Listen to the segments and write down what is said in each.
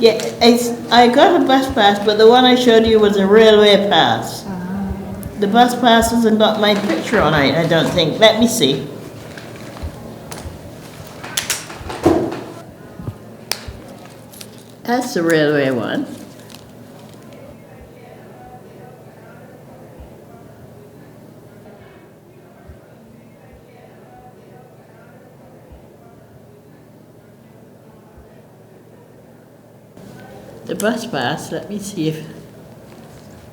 Yeah, I got a bus pass, but the one I showed you was a railway pass. The bus pass hasn't got my picture on it, I don't think. Let me see. That's the railway one. The bus pass, let me see if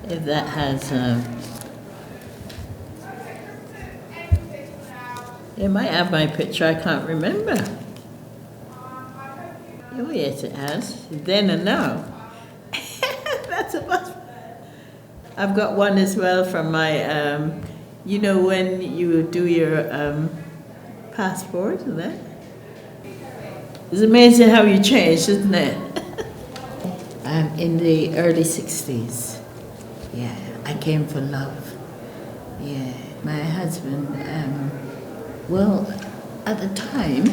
that has, it might have my picture, I can't remember. Oh yes, it has, then and now. That's a bus. I've got one as well from my, you know when you do your passport and that? It's amazing how you change, isn't it? In the early 60s, yeah, I came for love. Yeah, my husband, well, at the time,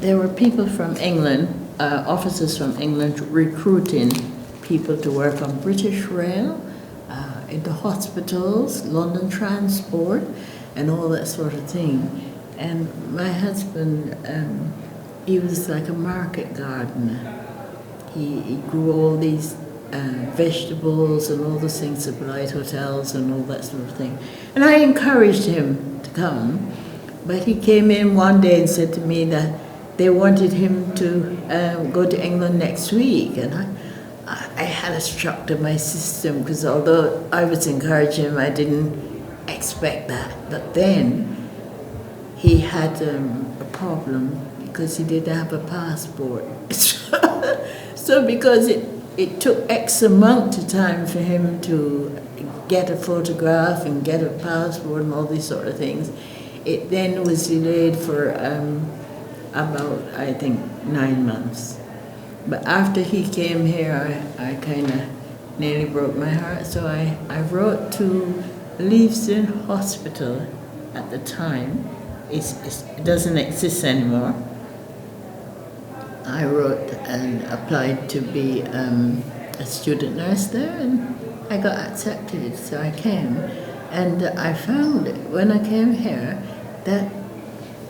there were people from England, officers from England recruiting people to work on British Rail, in the hospitals, London Transport, and all that sort of thing. And my husband, he was like a market gardener. He grew all these vegetables and all those things, supplied hotels and all that sort of thing. And I encouraged him to come, but he came in one day and said to me that they wanted him to go to England next week. And I had a shock to my system, because although I was encouraging him, I didn't expect that. But then he had a problem because he didn't have a passport. So because it took X amount of time for him to get a photograph and get a passport and all these sort of things, it then was delayed for about, I think, 9 months. But after he came here, I kind of nearly broke my heart. So I wrote to Leeannas Hospital at the time. It doesn't exist anymore. I wrote and applied to be a student nurse there, and I got accepted, so I came. And I found when I came here that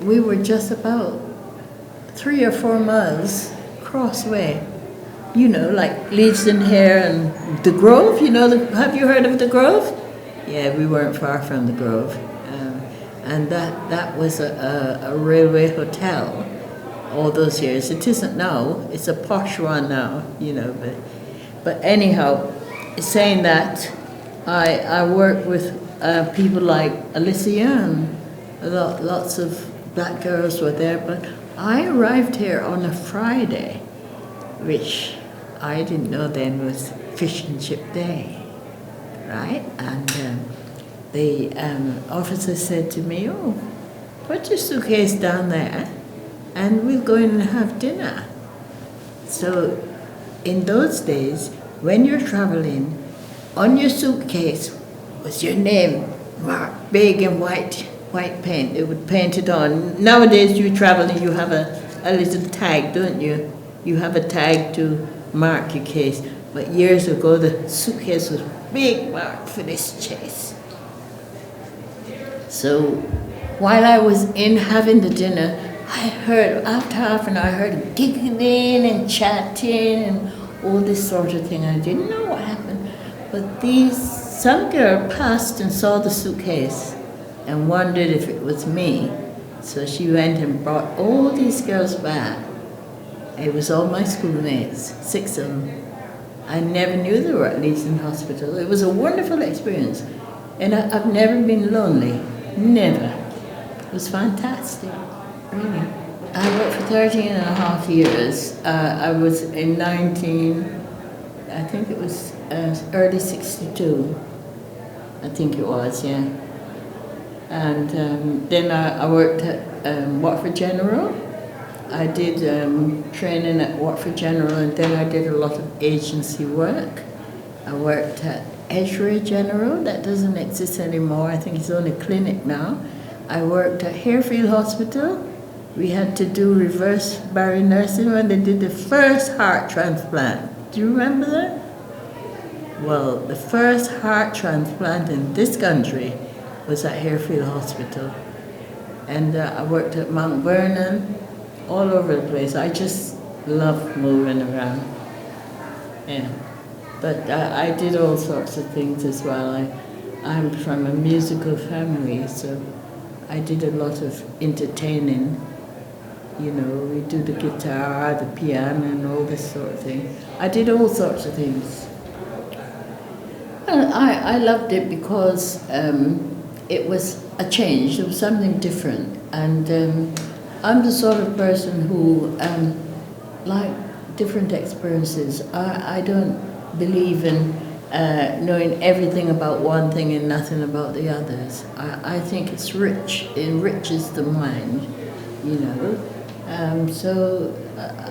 we were just about 3 or 4 miles crossway. You know, like Leeds and here and the Grove, you know, have you heard of the Grove? Yeah, we weren't far from the Grove. And that was a railway hotel all those years. It isn't now, it's a posh one now, you know, but anyhow, saying that, I work with people like Leeannas, lots of black girls were there, but I arrived here on a Friday, which I didn't know then was fish and chip day, right? And the officer said to me, "Oh, put your suitcase down there and we'll go in and have dinner." So in those days, when you're traveling, on your suitcase was your name marked big in white paint. They would paint it on. Nowadays you travel and you have a little tag, don't you? You have a tag to mark your case. But years ago the suitcase was big mark for this chase. So while I was in having the dinner, I heard, after half an hour, I heard giggling and chatting and all this sort of thing. I didn't know what happened. But some girl passed and saw the suitcase and wondered if it was me. So she went and brought all these girls back. It was all my schoolmates, 6 of them. I never knew they were at Leeannas Hospital. It was a wonderful experience. And I've never been lonely, never. It was fantastic, really. I worked for 13 and a half years. I was in I think it was early 62. I think it was, yeah. And then I worked at Watford General. I did training at Watford General, and then I did a lot of agency work. I worked at Edgware General, that doesn't exist anymore. I think it's only a clinic now. I worked at Harefield Hospital, we had to do reverse barrier nursing when they did the first heart transplant. Do you remember that? Well, the first heart transplant in this country was at Harefield Hospital. And I worked at Mount Vernon, all over the place. I just love moving around. Yeah. But I did all sorts of things as well. I'm from a musical family, so I did a lot of entertaining. You know, we do the guitar, the piano, and all this sort of thing. I did all sorts of things. And I loved it because it was a change. It was something different. And I'm the sort of person who like different experiences. I don't believe in knowing everything about one thing and nothing about the others. I think it's rich. It enriches the mind, you know. So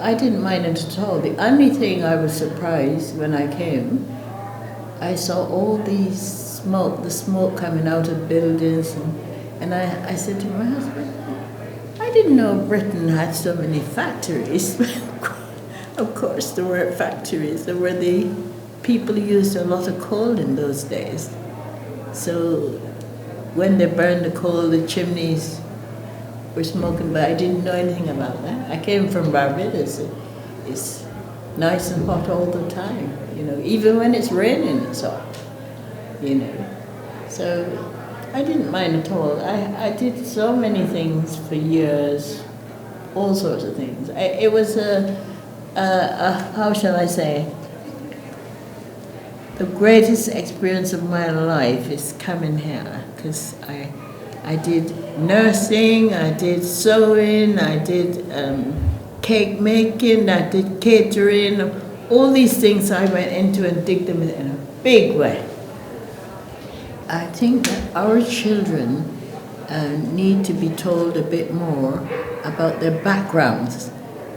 I didn't mind it at all. The only thing I was surprised when I came, I saw all the smoke coming out of buildings, and I said to my husband, I didn't know Britain had so many factories. Of course there were factories. There were the people used a lot of coal in those days. So when they burned the coal, the chimneys were smoking, but I didn't know anything about that. I came from Barbados. It's nice and hot all the time, you know, even when it's raining it's hot, you know. So I didn't mind at all. I did so many things for years, all sorts of things. It was how shall I say, the greatest experience of my life is coming here, because I did nursing, I did sewing, I did cake making, I did catering, all these things I went into and did them in a big way. I think that our children need to be told a bit more about their backgrounds.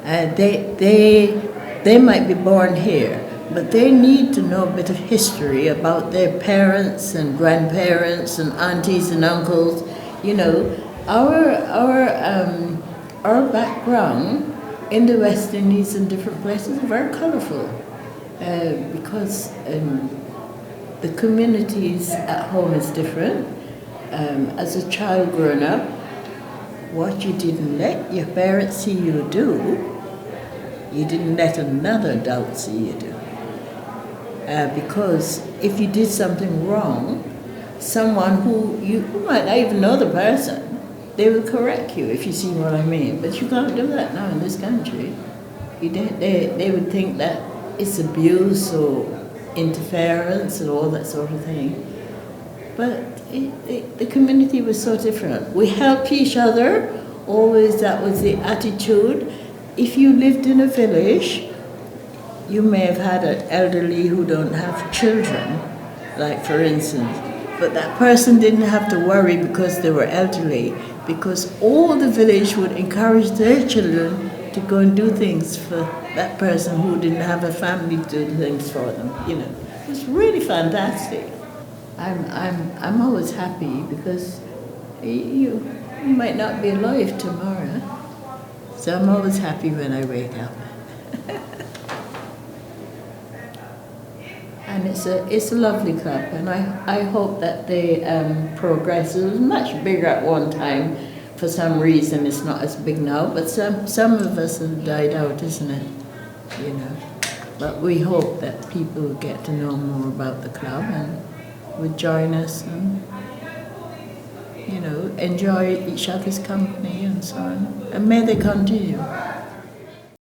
They might be born here, but they need to know a bit of history about their parents and grandparents and aunties and uncles. You know, our background in the West Indies and different places are very colourful, because the communities at home is different. As a child growing up, what you didn't let your parents see you do, you didn't let another adult see you do. Because if you did something wrong, someone who might not even know the person, they will correct you, if you see what I mean. But you can't do that now in this country. They would think that it's abuse or interference and all that sort of thing. But the community was so different. We helped each other, always that was the attitude. If you lived in a village, you may have had an elderly who don't have children, like for instance, but that person didn't have to worry because they were elderly, because all the village would encourage their children to go and do things for that person who didn't have a family to do things for them, you know. It was really fantastic. I'm always happy because you might not be alive tomorrow, so I'm always happy when I wake up. And it's a lovely club, and I hope that they progress. It was much bigger at one time. For some reason, it's not as big now, but some of us have died out, isn't it? You know. But we hope that people will get to know more about the club and would join us and, you know, enjoy each other's company and so on. And may they continue.